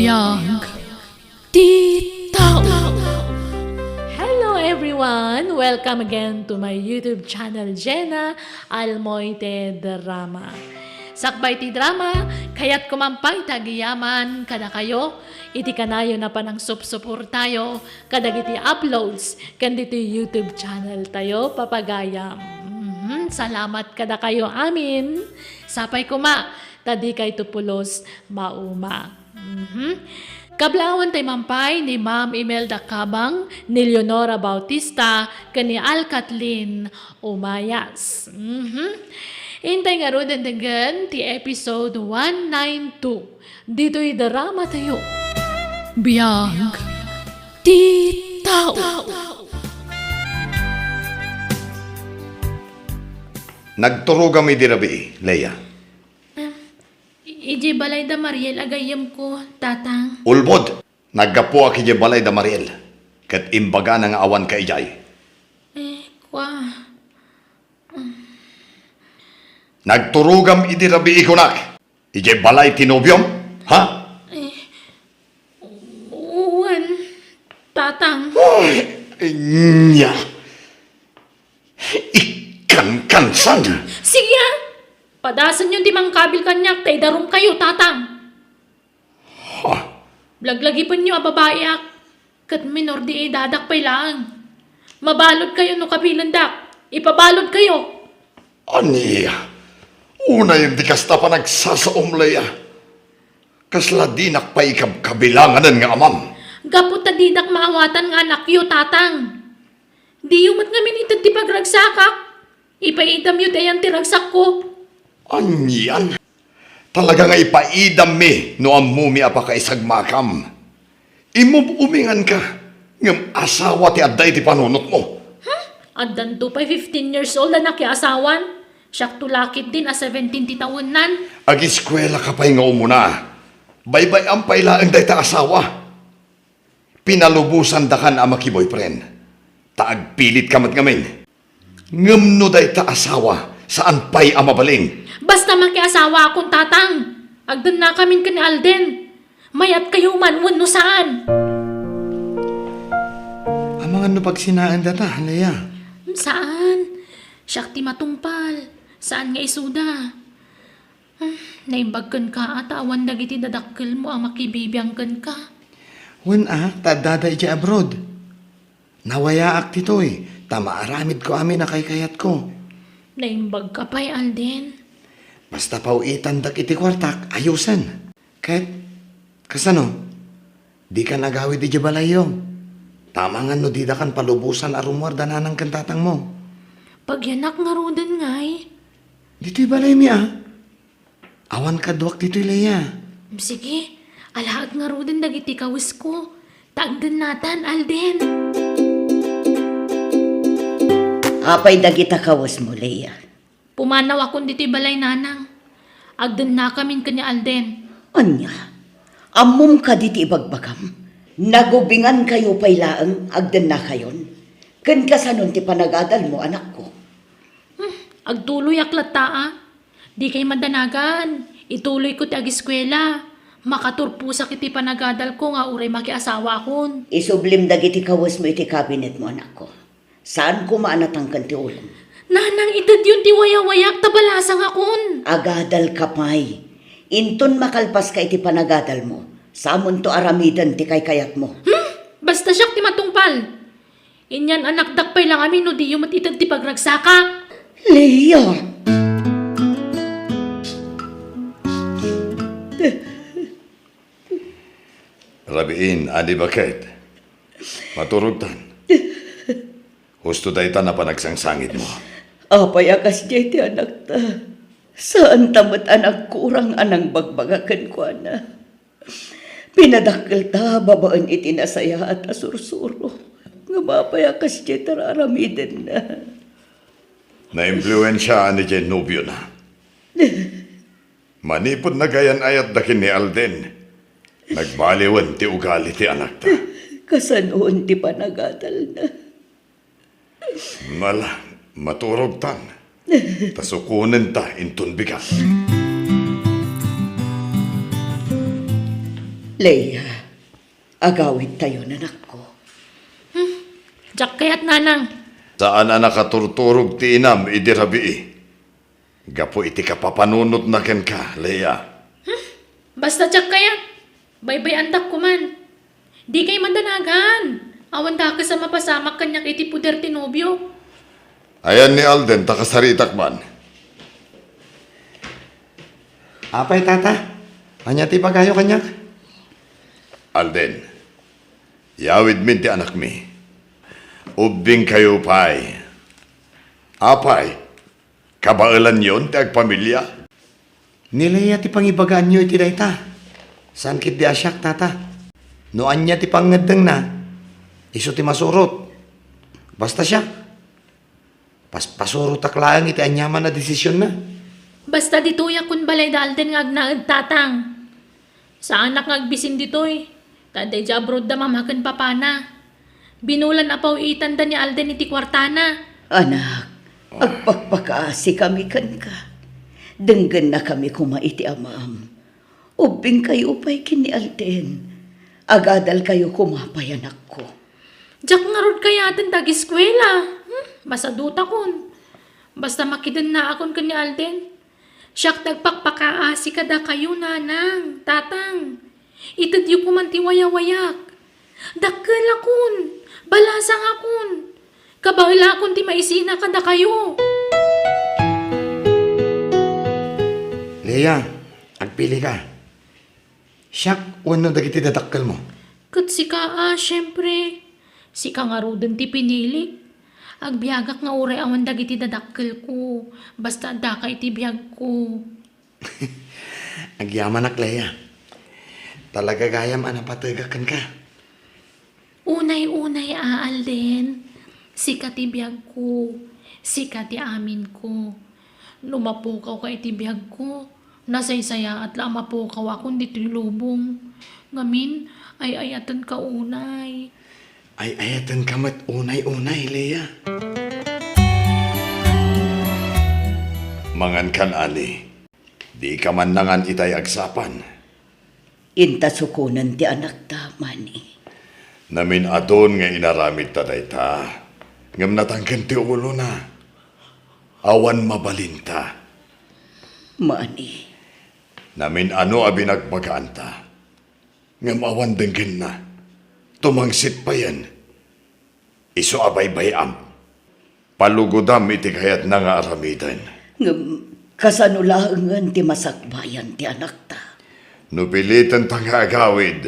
Biyag Titaw. Hello everyone! Welcome again to my YouTube channel, Jenna Almoite Drama. Sakbay ti drama, kaya't kumampay tagiyaman kada kayo, iti kanayo na panang supsupur tayo, kadagiti uploads, kandito YouTube channel tayo, papagayam. Salamat kada kayo amin. Sapay kuma, tadi kay tupulos mauma. Kablawan tay mampay ni Ma'am Imelda Cabang, ni Leonora Bautista, kani Al Kathleen Umayas. Intay nga ro dandagan ti episode 192. Dito'y drama tayo. Biyag Titaw. Nagturo kami di rabi, Leia. Iji balay da Mariel agayam ko, tatang. Ulbod, naggapo aki di balay da Mariel. Kat imbaga ng awan ka ijay. Kwa. Nagturugam iti rabi ikunak. Ije balay tinobyom, ha? Uwan, tatang. Nya. Ikan-kansan. Sige ah! Padasan yun di mangkabil kanyak, tay darum kayo, tatang. Ha? Laglagipan nyo, babayak. Kat minor di dadak pay lang. Mabalod kayo no kabilandak. Ipabalod kayo. Aniya. Una yung di kasta pa nagsasaom, Leia. Kasla di nakpay kabilanganan nga amam. Gapot ta didak maawatan nga anak yo, tatang. Di yumat nga minitad di pagragsakak. Ipaidam yo dayan tiragsak ko. Anyan. Talaga nga ipaidam mi no amumi apa ka isagmakam. Imubumingan ka. Ngam asawa ti adday ti panunot mo. Addan to pa 15 years old na nakiasawan. Siyak tulakit din a 17 ti taonan. Ag-eskwela ka pa'y nga umuna. Baybay ang pailaang day ta asawa. Pinalubusan da kan ama ki boyfriend. Taagpilit kamat ngamin. Ngam no day ta asawa. Saan pa'y amabaling? Basta makiasawa akong tatang. Agdan na kamin ka ni Alden. Mayat kayo man, no saan? Amangan no pagsinaan data, Leia. Saan? Siyak ti matungpal. Saan nga isuda? Naimbagkan ka at awan dagiti dadakkel mo ang makibibiyangkan ka. Wen tadaday di abroad. Nawayaak titoy. Tamaaramid ko amin na kayat ko. Naimbag ka pa'y Alden. Basta pauitan dak iti kwartak, ayusan. Kahit, kasano, di ka nagawid di balayo. Tamangan no di da kan palubusan arumwar dananang kantatang mo. Pagyanak nga rodan nga'y. Dito'y balay mi Awan ka duwak dito'y Leia. Sige, alaag nga rodan dagiti kawis ko. Tagdan natan, Alden. Apay dagita kawas mo, Leia. Pumanaw akong dito'y balay nanang. Agdan na kamin ka ni Alden. Anya, amom ka diti ibagbagam. Nagubingan kayo pailaang agdan na kayon. Kan kasanon ti panagadal mo, anak ko. Agtuloy aklata Di kay madanagan. Ituloy ko ti agiskwela. Makaturpusak iti panagadal ko nga uray makiasawa akon. Isublim dagiti kawas mo iti kabinet mo, anak ko. Saan ko maanatang kanti ulam? Nanang itad yun ti wayawayak tabalasang akon. Agadal kapay. Inton makalpas ka iti panagadal mo. Samon to aramidan ti kayat mo. Basta siyak ti matungpal. Inyan anak dakpay lang amin no di yumat itad ti pagragsaka. Leia! Rabiin, adi bakit? Maturugtan. Husto day ta na panagsangsangit mo. Apay akas di ti anak ta. Saan tamat anak kurang anang bagbagakan ko na. Pinadakkel ta babaan iti nasaya at asursuro. Nga mapay akas di tararamiden na. Na-impluensya ni Jen Nubio na. Manipod na gayan ayat dakin ni Alden. Nagbaliwan ti ugali ti anak ta. Kasanoon ti panagadal na. Maturog tan. Tasukunan ta intun bigas. Leia, agawid tayo nanak ko. Jak kayat nanang. Saan na nakaturturog ti inam, idirabi. Gapo iti kapapanunot na ken ka, Leia. Basta jak kayat. Baybay andak ko man. Di kay mandanagan. Awan da ka sa mapasamak kanyak iti puder ti nobyo. Ayan ni Alden, takasaritak man. Apay, tata? Anya ti pagayo kanyak? Alden, yawid min ti anak mi. Ubing kayo pay. Apay, kabailan yon ti agpamilya. Nilaya ti pangibagaan nyo iti dayta. Saan kit di asyak, tata? No anya ti pangadeng na, iso ti masurot. Basta siya. Pasurot aklaan iti anyaman na desisyon na. Basta dituya kun balay da Alden nga agnaad tatang. Sa anak nga agbisin ditoy. Taday jabrod da mamakan papana. Binulan apaw itanda ni Alden iti kwartana. Anak, agpakpakaasi kami kan ka. Denggan na kami kumaiti amam. Ubing kayo pa'y kini Alden. Agadal kayo kumapay anak ko. Jak nga rod kaya atin dag-eskwela. Masaduta kun. Basta makidan na akon kan ni Alden. Siyak tagpakpakaasi kada kayo nanang, tatang. Itadyo ko man ti wayawayak. Dakkel akon. Balasang akon. Kabahila akon ti maisina kada kayo. Leia, agpili ka. Siyak, wano dagiti dadakkel mo. Kat si ka syempre. Si ka nga rodon ti pinilik. Agbiagak nga uray awan dagiti dadakkel ko. Basta daka iti biyag ko. Agyaman ak, Leia. Talaga gayam anapatagakan ka. Unay-unay Alden. Sika ti biyag ko. Sika ti amin ko. Lumapukaw ka iti biyag ko. Nasaysaya at lamapukaw akong dito lubong. Ngamin ay ayatan ka unay. Ay ayatan ka mat unay-unay, Leia. Mangan kan ani. Di ka man nangan itay agsapan. Inta sukunan ti anak ta, mani. Namin adon nga inaramid ta dayta. Ngam natangken ti ulo na. Awan mabalinta. Mani, Namin ano abinagbagaan ta. Ngam awan denggen na. Tumangsit pa yan. Iso abay-bayam. Palugodam iti kayat na nga aramidan. kasanulaangan ti masakbayan ti anak ta. Nupilitan ta nga agawid.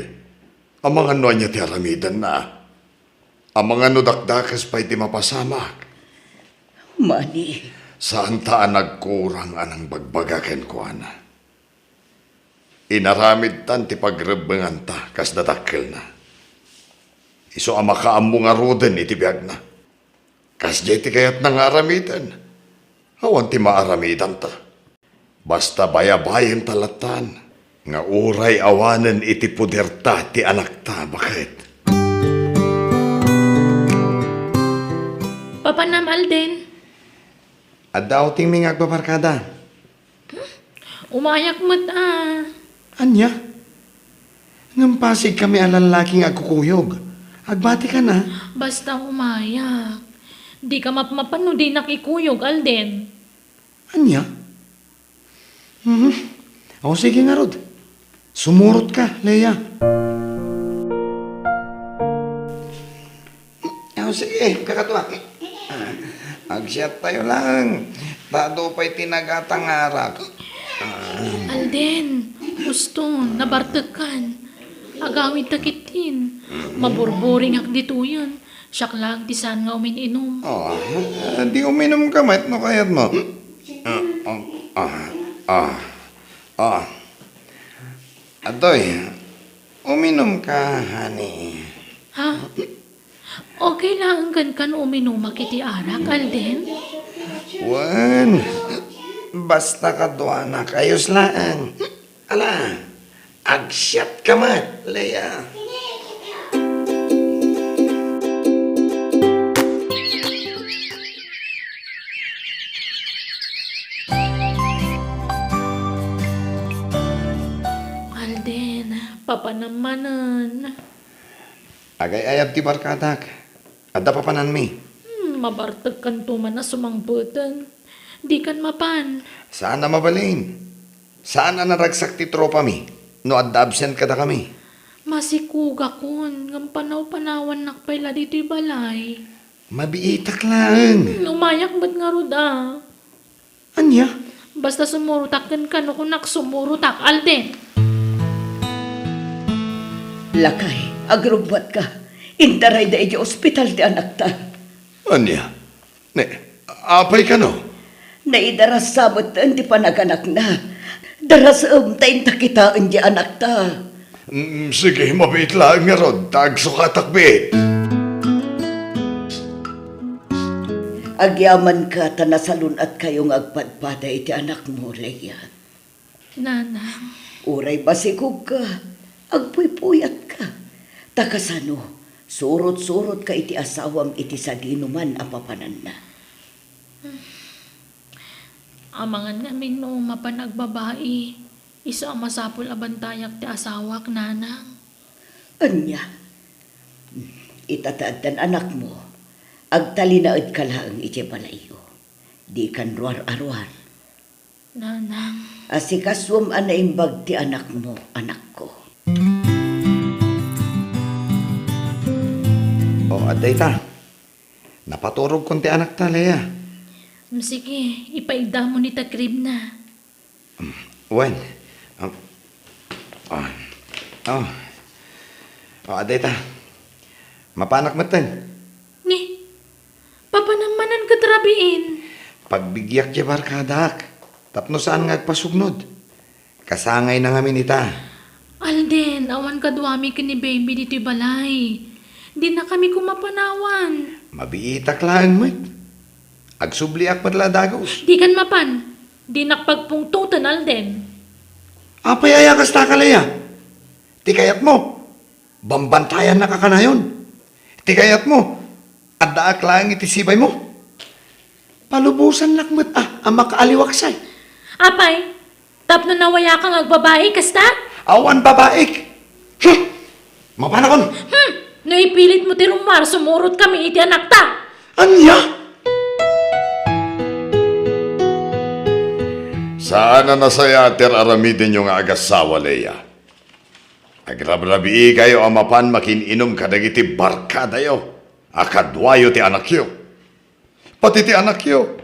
Ang mga no niya ti aramidan na. Ang mga no dakdakas pa'y ti mapasamak. Mani, Saan taan nagkurang anang bagbagaken ko, ana? Inaramid tan ti pagrebengan ta, kas datakkel na. Iso ang makaambo nga roden iti biyag na. Kas jay ti kayat na nga aramidan. Awan ti maaramidan ta. Basta bayabayan talatan. Nga uray awanen iti puderta ti anak ta, bakit? Papanam Alden, At daw ting may agbabarkada. umayak mo't Anya? Ngampasig kami alalaking agkukuyog. Agbati ka na. Basta umayak. Di ka mapmapano di nakikuyog, Alden. Anya? O sige nga, Rod. Sumurot ka, Leia. O sige, kakatuwa. Agsiyat tayo lang. Tado pa'y tinagatang arak. Alden, gusto, nabartakan. Agawid takitin. Maburburing ak dito yan. Siyak lang, di saan nga umininom. Oh, di uminom ka, mat no kayat mo. Atoy, uminom ka, honey. Ha? Okay lang kan uminom makiti arak, Alden? Wan, basta ka doon na kayos lang. Ala, agsyat ka mat, Leia. Papanamanan. Agay ayab ti barkadak. Adda papanan mi. Mabartag kan tuman na sumangputan. Di kan mapan. Saan na mabalin? Saan na naragsak ti tropa mi? No adda absent kada kami. Masikuga kun. Ngam panaw-panawan nakpayla dito balay. Mabiitak lang. Umayak ba't nga ruda? Anya? Basta sumurutak kan no kunak sumurutak Alden. Lakay, agrubwat ka. Intaray da iti ospital ti anak ta. Anya? Ne, apay ka no? Naidaras sabot ti panaganak na. Daras tayin takitaan di anak ta. Sige, mabait lang nga rod. Tagsukatakbit. Agyaman ka ta nasalun at kayong agpadpada iti anak mo, Leia. Nanang. Uray basikog ka. Agpuypuyat ka. Takasano, surot-surot ka iti asawam iti sa dinuman apapanan na. Amangan namin no mapanagbabae. Isa ang masapul abantayak ti asawak, nanang. Anya, itataad anak mo, agtalinaad ka lang iti balayo. Di kan ruar-arwar. Nanang. Asikaswam anaimbag ti anak mo, anak ko. O, aday ta. Napaturog konti anak ta, Leia. Sige, ipaigda mo ni takrib na. Wen. Aday ta. Mapanak matan. Ni, papanamanan ka trabiin. Pagbigyak ti barkadak. Tapno saan nga agpasugnod. Kasangay na ngamin ita. Alden, awan ka duwami ka ni baby dito balay. Di na kami kumapanawan. Mabiitak lang mo. Agsubliak madladagos. Di kan mapan. Di nakpagpungtutan, Alden. Apay ayakas ta ka, Leia. Ti kayat mo. Bambantayan na ka na yun. Ti kayat mo. Addaak lang iti sibay mo. Palubusan lakmat ang makaaliwaksay. Apay, tapno nawaya kang agbabae, kasta? Awan babaik. Mapanakon. No ipilit mo ti rumar, sumurot kami iti anak ta. Anya? Saan na nasayater aramidin yung agasawa, Leia? Agrabrabi kayo amapan makininom kadagiti barkada yo. Akadwayo ti anak yo. Pati ti anak yo.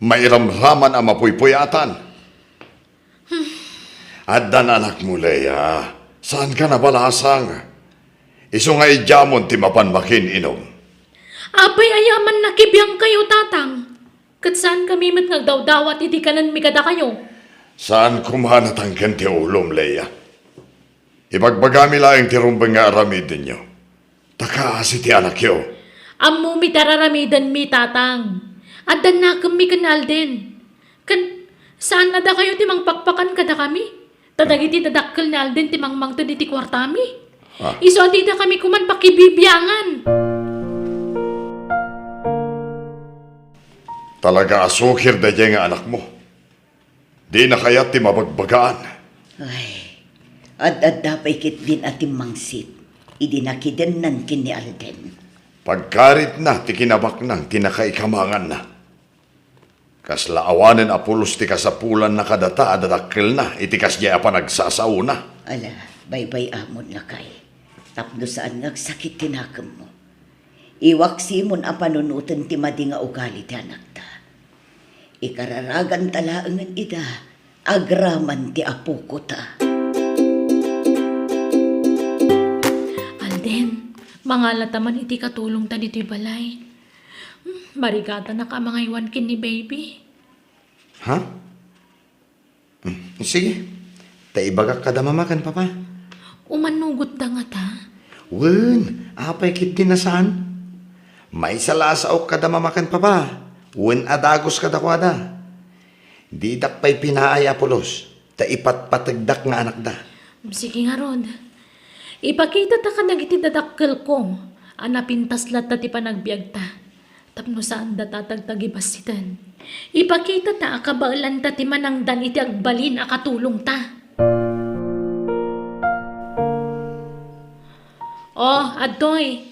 Mairamraman ang mapuypuyatan. Addan anak mo, Leia. Saan ka nabalasang? Iso nga ijamon ti mapan makininom. Apay ayaman nakibiyang kayo, tatang. Kat saan kami mat ngagdawdawat iti kanan mikada kayo? Saan kumanatangkan ti ulom, Leia? Ibagbagami laing ti rumbang nga aramidin nyo. Takaasi ti anak yo. Ammo mi tararamidan mi, tatang. Addan na kami kanal din. Saan na da kayo timang pakpakan kada kami? Tadagiti dadakkel na Alden timang mangto diti kwartami. Iso di na kami kuman pakibibiyangan. Talaga asukir da nga anak mo. Di na kaya ti mabagbagaan. Ay, ad dapay kit din ating mangsit. Idinakiden nan kini Alden. Pagkarit na ti kinabak nang tinakaikamangan na. Kaslaawanen apulos ti kasapulan na kadata adadakkel na itikas niya pa nagsasauna. Ala, baybay amon lakay. Tapno saan nagsakit tinakam mo. Iwaksi mon a panunutan ti madi nga ugali ti anak ta. Ikararagan talaangan ida, agraman ti apo ko ta. Alden, mangalataman iti katulong ta dito'y balay. Marigata na ka mga iwan kin ni baby. Ha? Sige. Taibagak ka da mamakan, papa. Umanugot da nga ta. Wen, apay kit din na saan? May salasaok ka da mamakan, papa. Wen adagos ka da kwada. Di dakpay pinaay apulos. Ta ipatpatagdak nga anak da. Sige nga Rod. Ipakita ta ka nagiti dadakkel ko. Anapintas lat ta ti panagbiag ta. Tapno saan da tatagtagibasitan. Ipakita ta akabailan ta ti manangdan iti agbalin akatulong ta. Adoy,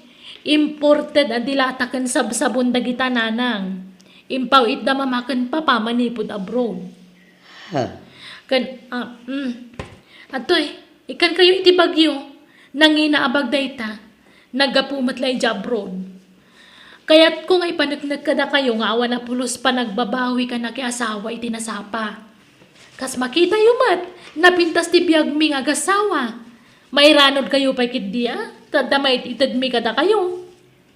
imported ang dilatakan sabsabon dagita nanang. Impaw it na mamakan pa pamanipod abroad. Ha? Adoy, ikan kayo iti bagyo. Nanginaabag dayta. Nagapumat lay ja abroad. Kaya't kung ay panagnag kada kayo nga awan na pulos pa nagbabawi ka na kay asawa iti nasapa. Kas makita yumat, napintas ti biyagmi nga agasawa. May ranod kayo pa kidya, tadamay itadmi kada kayo.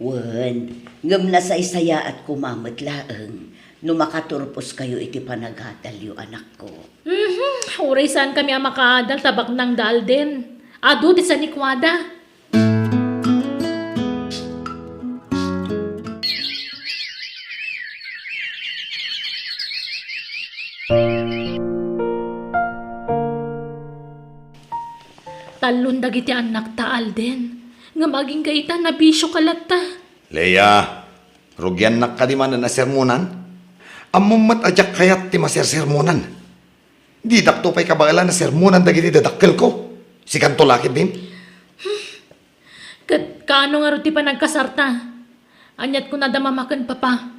Wen, ngam na sa isaya at kumamat laeng, no makaturpos kayo iti panaghatal yu anak ko. Uray saan kami ang makaadal tabak ng daal din. Ado di sa nikwada. Talon dagiti anak taal din. Nga maging kaitan na bisyo kalata. Leia, rugyan nak ka di man na sermonan? Amumat ajak kayat ti masersermonan. Di dakto pa'y kabagalan na sermonan dagiti dadakkel ko. Si kanto lakit din. Kaano nga ro ti pa nagkasarta? Anyat ko nadamamakan papa.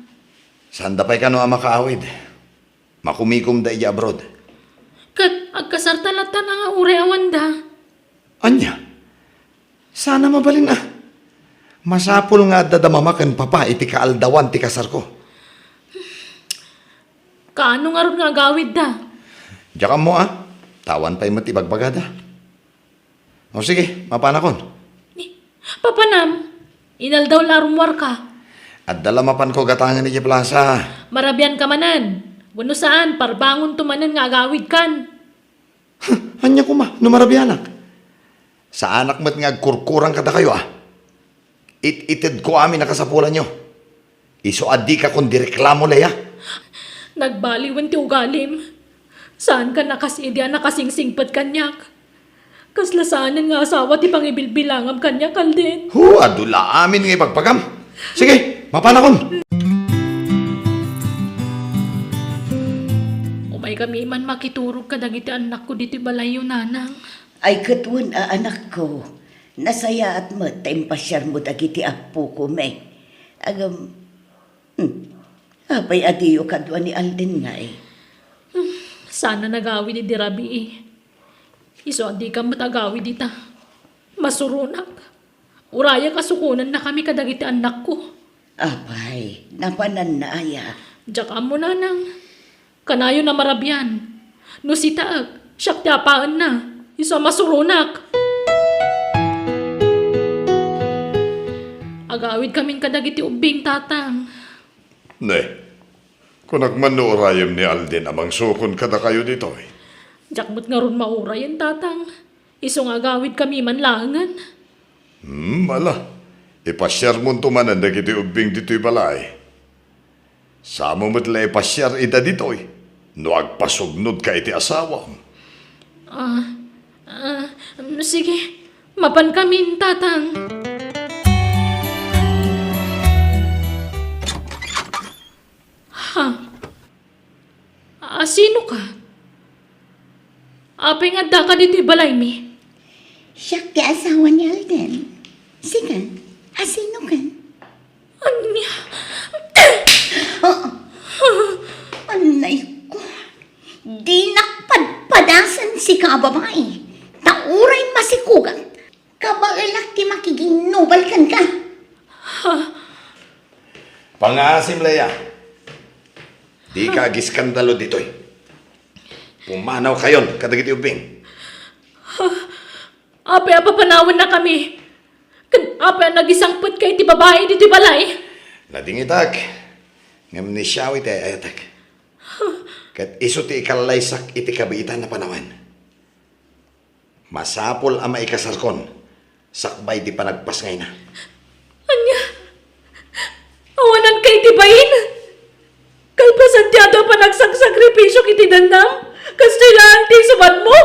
Sanda pa'y kano ang makaawid? Makumikom da iya abroad. Agkasarta lata na nga ure awanda. Anya? Sana mabalin ah. Masapul nga dadamamakan papa iti kaaldawan ti kasar ko. Kaano nga ron nga gawid da? Diyan mo ah. Tawan pa'y matibagbagada. O sige, mapanakon. Papanam, inaldaw larumwar ka. At dalamapan ko gatangan ni Plaza. Marabyan ka manan. Wano saan, parbangon tumanan nga agawid kan. Anya ko ma, numarabyanak. Sa anak mo't nga kurkurang kada kayo ah. It-ited ko amin nakasapulan nyo. Iso adi ka kung direklamo leya. Nagbaliwan ti ugalim. Saan ka nakasidya nakasingsingpat kanyak? Kaslasanan nga asawa ti pangibilbilangam kanya kaldin. Adula amin nga ipagpagam. Sige, mapanakon. Umay kami man makiturog ka dagiti anak ko diti balayo nanang. Ay katwan anak ko, nasaya at matayimpasyar mo dagiti apo ko me. Agam, apay adiyo kadwa ni Alden nga eh. Sana nagawi ni Dirabi eh. Iso di ka matagawi dita. Masurunak. Uraya kasukunan na kami kadagiti anak ko. Apay, napanan na aya. Diyak mo nanang. Kanayo na marabyan. No si taag, siyak tiapaan na. Iso masurunak. Agawid kaming kadagiti ubing tatang. Ne, kung nagmanuurayam ni Alden amang sukon kada kayo dito eh. Jakmat nga ron maura yan tatang. Iso nga agawid kami man langan. Ala. Ipasyar mo tumanan na kiti ubing dito'y balay. Samo mo't la ipasyar ida dito'y. No agpasugnod ka iti asawa. Sige, mapan kami tatang. Ha? Sino ka? Apay nga da ka dito balay mi. Siya ti asawa ni Alden. Sige, asino ka? Anya? Anay ko. Di nakpadpadasan si kababae. Tauray masikugan. Kabailak ti makiginubal kan ka. Pangasim leya. Di ka giskandalo dito'y. Pumanaw kayon, kadagiti ubing. Apay apapanawan na kami. Apay nagisangpot kay ti babae dito balay. Nadingitag. Ngam ni siyawi ti ayatak. Kat iso ti ikalaysak iti kabiitan na panawan. Masapol ang maikasarkon. Sakbay di panagpas ngay na. Anya? Awanan kay tibayin? Kay pasantyado pa nagsagsakripasyo kiti dandam? Kastilaan ti subad mo?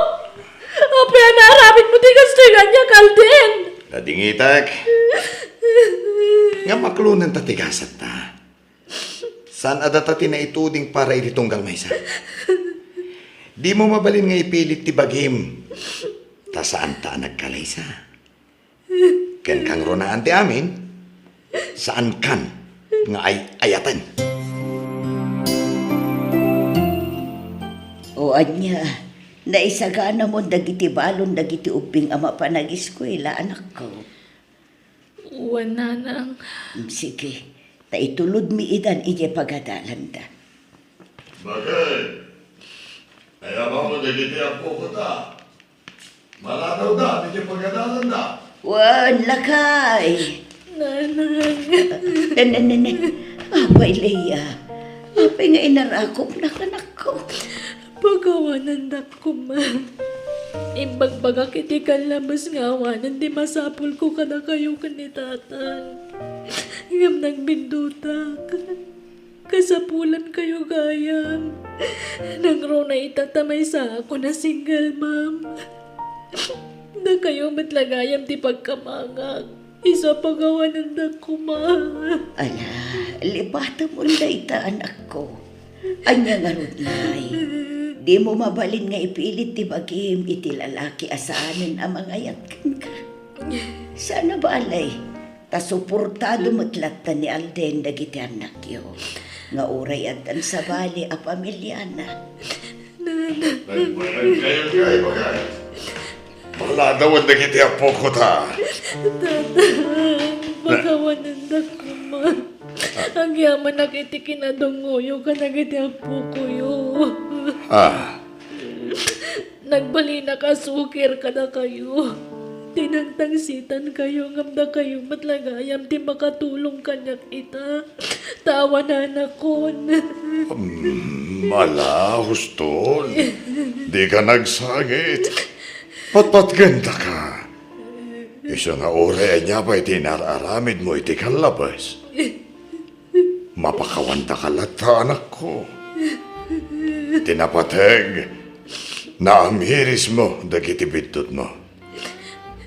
Apay naarapit mo ti kastilaan niya kalden. Nadingitag. Nga maklunan tatigasat ta. Saan adatati na ituding para iti tunggal maysa? Di mo mabalin nga ipilit ti bagim. Ta saan ta nagkalaysa? Ken kang ronaan ti amin, saan kan nga ayatan? O anya, naisagana mo dagiti balon dagiti ubing ama pa nag-eskwela, anak ko. Wala nang. Sige, taitulod mi idan ije pagadalan da. Bagay, kaya ba mo nagiti ako ko ta? Maladaw da, hindi pagkadalan da. Wan, lakay! Nanang. Apay, Leia. Apay nga inarakop na kanak ko. Pagawanan na ko, ma'am. Imbagbaga kiti kalabas nga awanan, di masapul ko ka na kayo kanitatan. Ngam nagbindutak. Kasapulan kayo gayam. Nang na itatamay sa ako na single, ma'am. Na kayo matlagayam di pagkamangag. Isa pagawanan na ko, ma'am. Ala, lipata mo na ita, anak ko. Anya nga runay. Di mo mabalin nga ipilit ti bagim iti lalaki asaanan ang mga yatkan ka. Sana balay, tasuportado matlata ni Alden dagiti anak yo. Nga uray adan sa bali a pamilya na. Nagbayag kayo bagay. Maladaw ang nagiti ako ko ta. Pagawanan na ko, ma'am. Ang yaman nakiti kinadunguyo ka nagiti apo ko yo. Nagbali na kasukir ka na kayo. Tinantangsitan kayo, ngamda kayo matlagayam di makatulong kanyak ita. Tawanan ako. Mala, hustol. Di ka nagsangit. Patpat ganda ka. Isa nga ore niya pa itinararamid mo iti kalabas. Mapakawanta ka lata, anak ko. Tinapateg na amiris mo dagiti bitot mo.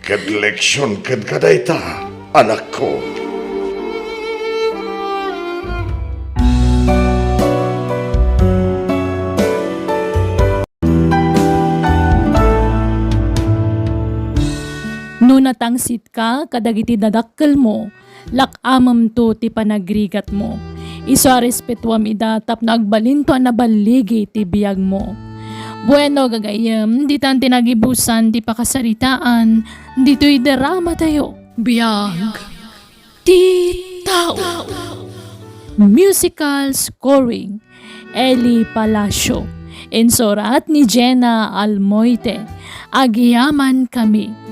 Kad leksyon kad kadayta, anak ko. No natangsit ka, kadagiti dadakkel mo, lakamam to ti panagrigat mo. Iso respetuam idatap na agbalinto na baligi ti biyag mo. Bueno gagayem, di tan tinagibusan ti pakasaritaan, dito'y drama tayo. Biyag. Ti tao. Musical scoring, Eli Palacio. Insurat ni Jenna Almoite. Agiyaman kami.